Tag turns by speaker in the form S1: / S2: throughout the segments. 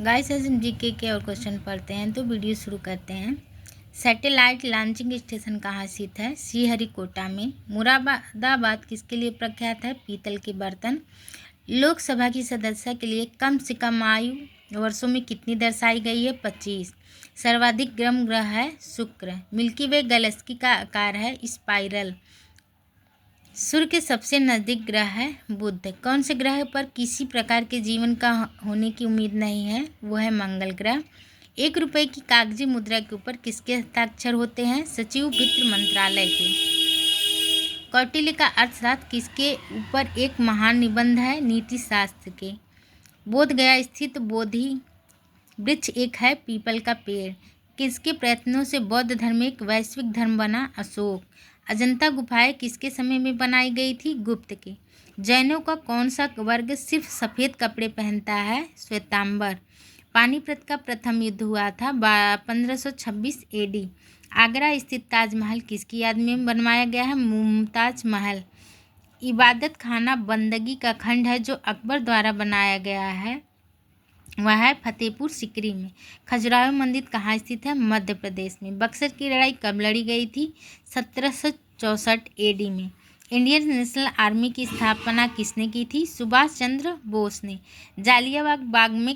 S1: Guys आज हम GK के और क्वेश्चन पढ़ते हैं तो वीडियो शुरू करते हैं। सैटेलाइट लॉन्चिंग स्टेशन कहाँ स्थित है? श्रीहरिकोटा में। मुरादाबाद किसके लिए प्रख्यात है? पीतल के बर्तन। लोकसभा की सदस्य के लिए कम से कम आयु वर्षों में कितनी दर्शाई गई है? 25। सर्वाधिक गर्म ग्रह है शुक्र। मिल्की वे गैलेक्सी का आकार है स्पाइरल। सूर्य के सबसे नज़दीक ग्रह है बुध। कौन से ग्रह पर किसी प्रकार के जीवन का होने की उम्मीद नहीं है? वो है मंगल ग्रह। 1 रुपये की कागजी मुद्रा के ऊपर किसके हस्ताक्षर होते हैं? सचिव वित्त मंत्रालय के। कौटिल्य का अर्थशास्त्र किसके ऊपर एक महान निबंध है? नीति शास्त्र के। बोध गया स्थित बोधि वृक्ष एक है पीपल का पेड़। किसके प्रयत्नों से बौद्ध धर्म एक वैश्विक धर्म बना? अशोक। अजंता गुफाएं किसके समय में बनाई गई थी? गुप्त के। जैनों का कौन सा वर्ग सिर्फ सफ़ेद कपड़े पहनता है? श्वेतांबर। पानीपत का प्रथम युद्ध हुआ था 1526 AD। आगरा स्थित ताजमहल किसकी याद में बनवाया गया है? मुमताज महल। इबादत खाना बंदगी का खंड है जो अकबर द्वारा बनाया गया है, वह है फतेहपुर सिकरी में। खजुराहो मंदिर कहाँ स्थित है? मध्य प्रदेश में। बक्सर की लड़ाई कब लड़ी गई थी? 1764 AD में। इंडियन नेशनल आर्मी की स्थापना किसने की थी? सुभाष चंद्र बोस ने। जालियांवाला बाग में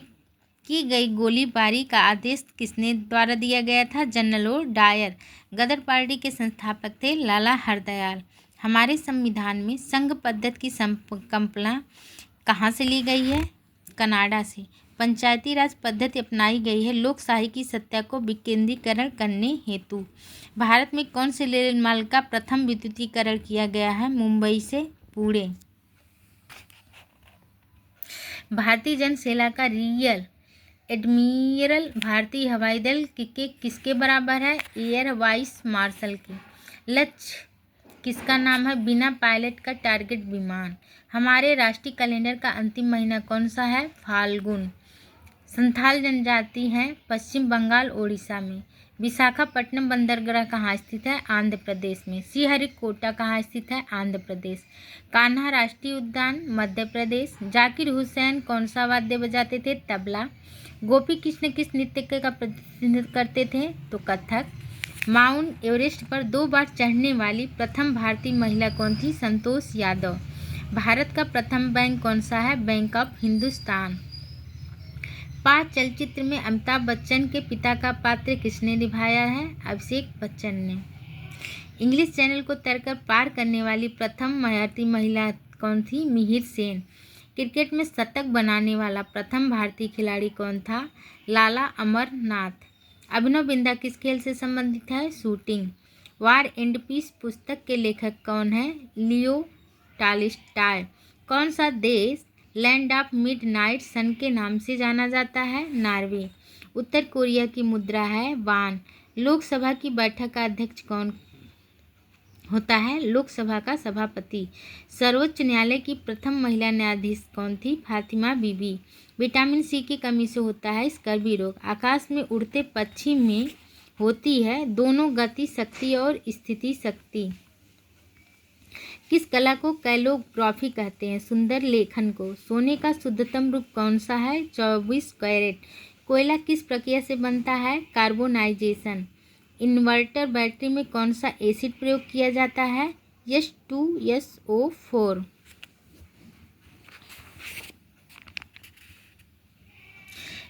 S1: की गई गोलीबारी का आदेश किसने द्वारा दिया गया था? General Dyer. गदर पार्टी के संस्थापक थे लाला हरदयाल। हमारे संविधान में संघ पद्धति की संकल्पना कहाँ से ली गई है? कनाडा से। पंचायती राज पद्धति अपनाई गई है लोकशाही की सत्ता को विकेंद्रीकरण करने हेतु। भारत में कौन से रेल मार्ग का प्रथम विद्युतीकरण किया गया है? मुंबई से पुणे। भारतीय जन सेना का रियल एडमिरल भारतीय हवाई दल के किसके बराबर है? एयर वाइस मार्शल के। लक्ष्य किसका नाम है? बिना पायलट का टारगेट विमान। हमारे राष्ट्रीय कैलेंडर का अंतिम महीना कौन सा है? फाल्गुन। संथाल जनजाति हैं पश्चिम बंगाल ओडिशा में। विशाखापट्टनम बंदरगाह कहाँ स्थित है? आंध्र प्रदेश में। श्रीहरिकोटा कहाँ स्थित है? आंध्र प्रदेश। कान्हा राष्ट्रीय उद्यान मध्य प्रदेश। जाकिर हुसैन कौन सा वाद्य बजाते थे? तबला। गोपी कृष्ण किस नृत्य का प्रतिनिधित्व करते थे? तो कथक। माउंट एवरेस्ट पर 2 बार चढ़ने वाली प्रथम भारतीय महिला कौन थी? संतोष यादव। भारत का प्रथम बैंक कौन सा है? Bank of Hindustan. 5 चलचित्र में अमिताभ बच्चन के पिता का पात्र किसने निभाया है? अभिषेक बच्चन ने। इंग्लिश चैनल को तैरकर पार करने वाली प्रथम भारतीय महिला कौन थी? मिहिर सेन। क्रिकेट में शतक बनाने वाला प्रथम भारतीय खिलाड़ी कौन था? लाला अमरनाथ। अभिनव बिंदा किस खेल से संबंधित है? शूटिंग। वार एंड पीस पुस्तक के लेखक कौन है? Leo Tolstoy. कौन सा देश लैंड ऑफ मिडनाइट सन के नाम से जाना जाता है? नॉर्वे। उत्तर कोरिया की मुद्रा है वान। लोकसभा की बैठक का अध्यक्ष कौन होता है? लोकसभा का सभापति। सर्वोच्च न्यायालय की प्रथम महिला न्यायाधीश कौन थी? फातिमा बीबी। विटामिन सी की कमी से होता है स्कर्वी रोग। आकाश में उड़ते पक्षी में होती है दोनों गति शक्ति और स्थिति शक्ति। किस कला को कैलोग्राफी कहते हैं? सुंदर लेखन को। सोने का शुद्धतम रूप कौन सा है? 24 कैरेट। कोयला किस प्रक्रिया से बनता है? कार्बोनाइजेशन। इन्वर्टर बैटरी में कौन सा एसिड प्रयोग किया जाता है? H2SO4।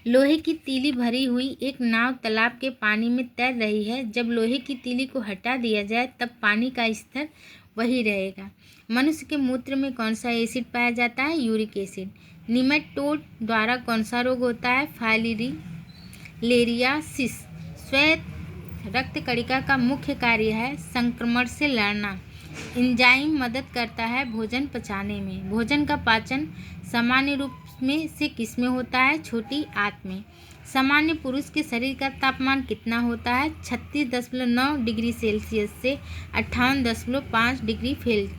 S1: लोहे की तीली भरी हुई एक नाव तालाब के पानी में तैर रही है। जब लोहे की तीली को हटा दिया जाए तब पानी का स्तर वही रहेगा। मनुष्य के मूत्र में कौन सा एसिड पाया जाता है? Uric acid. निमेटोड द्वारा कौन सा रोग होता है? फाइलेरियासिस। श्वेत रक्त कणिका का मुख्य कार्य है संक्रमण से लड़ना। एंजाइम मदद करता है भोजन पचाने में। भोजन का पाचन सामान्य रूप में से किस में होता है? छोटी आंत में। सामान्य पुरुष के शरीर का तापमान कितना होता है? 36.9 डिग्री सेल्सियस से 58.5 डिग्री फेल्ट।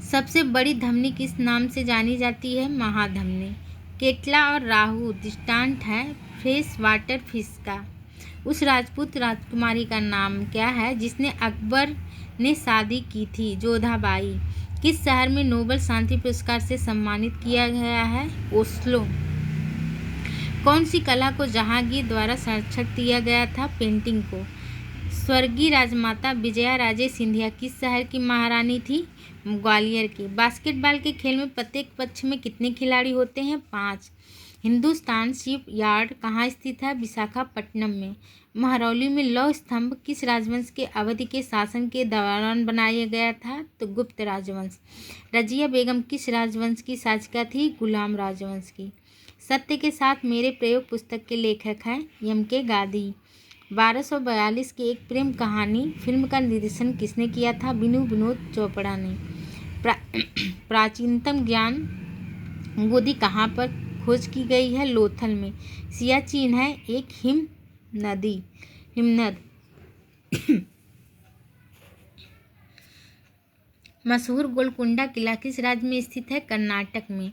S1: सबसे बड़ी धमनी किस नाम से जानी जाती है? महाधमनी। केटला और राहु दृष्टांत है फ्रेश वाटर फिश का। उस राजपूत राजकुमारी का नाम क्या है जिसने अकबर ने शादी की थी? जोधाबाई। किस शहर में नोबेल शांति पुरस्कार से सम्मानित किया गया है? ओस्लो। कौन सी कला को जहांगीर द्वारा संरक्षण दिया गया था? पेंटिंग को। स्वर्गीय राजमाता विजया राजे सिंधिया किस शहर की महारानी थी? ग्वालियर की। बास्केटबॉल के खेल में प्रत्येक पक्ष में कितने खिलाड़ी होते हैं? 5। हिंदुस्तान शिप यार्ड कहाँ स्थित है? विशाखापट्टनम में। महरौली में लौह स्तंभ किस राजवंश के अवधि के शासन के दौरान बनाया गया था? तो गुप्त राजवंश। रजिया बेगम किस राजवंश की शासिका थी? गुलाम राजवंश की। सत्य के साथ मेरे प्रयोग पुस्तक के लेखक हैं एम.के. गांधी। 1242 की एक प्रेम कहानी फिल्म का निर्देशन किसने किया था? विनोद चोपड़ा ने। प्राचीनतम ज्ञान गोदी कहाँ पर खोज की गई है? लोथल में। सियाचिन है एक हिमनद। मशहूर गोलकुंडा किला किस राज्य में स्थित है? कर्नाटक में।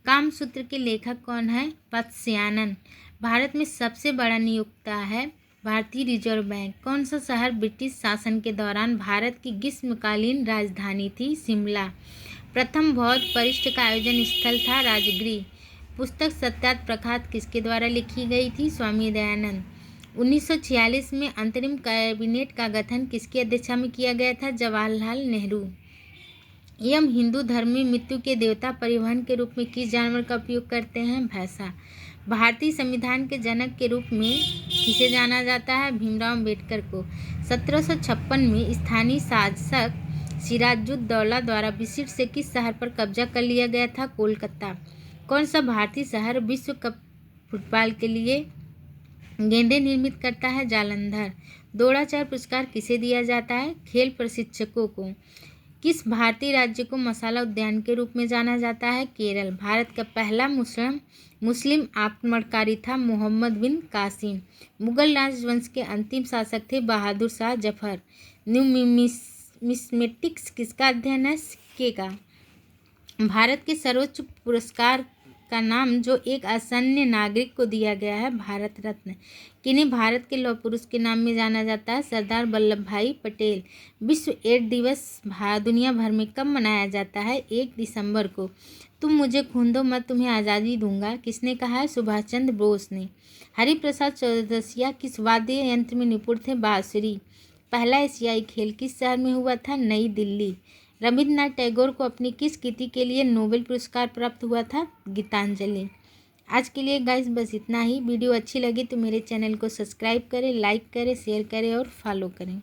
S1: कामसूत्र के लेखक कौन है? वत्स्यानंद। भारत में सबसे बड़ा नियोक्ता है भारतीय रिजर्व बैंक। कौन सा शहर ब्रिटिश शासन के दौरान भारत की ग्रीष्मकालीन राजधानी थी? शिमला। प्रथम बौद्ध परिषद का आयोजन स्थल था? राजगृह। पुस्तक सत्यार्थ प्रखात किसके द्वारा लिखी गई थी? स्वामी दयानंद। 1946 में अंतरिम कैबिनेट का गठन किसकी अध्यक्षता में किया गया था? जवाहरलाल नेहरू। यम हिंदू धर्म में मृत्यु के देवता परिवहन के रूप में किस जानवर का उपयोग करते हैं? भैंसा। भारतीय संविधान के जनक के रूप में किसे जाना जाता है? भीमराव अम्बेडकर को। 1756 में स्थानीय शासक सिराजुद्दौला द्वारा बिस्मिल से किस शहर पर कब्जा कर लिया गया था? कोलकाता। कौन सा भारतीय शहर विश्व कप फुटबॉल के लिए गेंदें निर्मित करता है? जालंधर। द्रोणाचार्य पुरस्कार किसे दिया जाता है? खेल प्रशिक्षकों को। किस भारतीय राज्य को मसाला उद्यान के रूप में जाना जाता है? केरल। भारत का पहला मुस्लिम आक्रमणकारी था? मोहम्मद बिन कासिम। मुगल राजवंश के अंतिम शासक थे? बहादुर शाह जफर। न्यूमिस्मेटिक्स किसका अध्ययन है? सिक्के का। भारत के सर्वोच्च पुरस्कार का नाम जो एक असन्य नागरिक को दिया गया है? भारत रत्न। किन्हें भारत के लौह पुरुष के नाम में जाना जाता है? सरदार वल्लभ भाई पटेल। विश्व एड्स दिवस दुनिया भर में कब मनाया जाता है? 1 दिसंबर को। तुम मुझे खून दो मैं तुम्हें आज़ादी दूंगा किसने कहा है? सुभाष चंद्र बोस ने। हरिप्रसाद चौरसिया किस वाद्य यंत्र में निपुण थे? बांसुरी। पहला एशियाई खेल किस शहर में हुआ था? नई दिल्ली। रविन्द्रनाथ टैगोर को अपनी किस कृति के लिए नोबेल पुरस्कार प्राप्त हुआ था? गीतांजलि। आज के लिए गाइस बस इतना ही। वीडियो अच्छी लगी तो मेरे चैनल को सब्सक्राइब करें, लाइक करें, शेयर करें और फॉलो करें।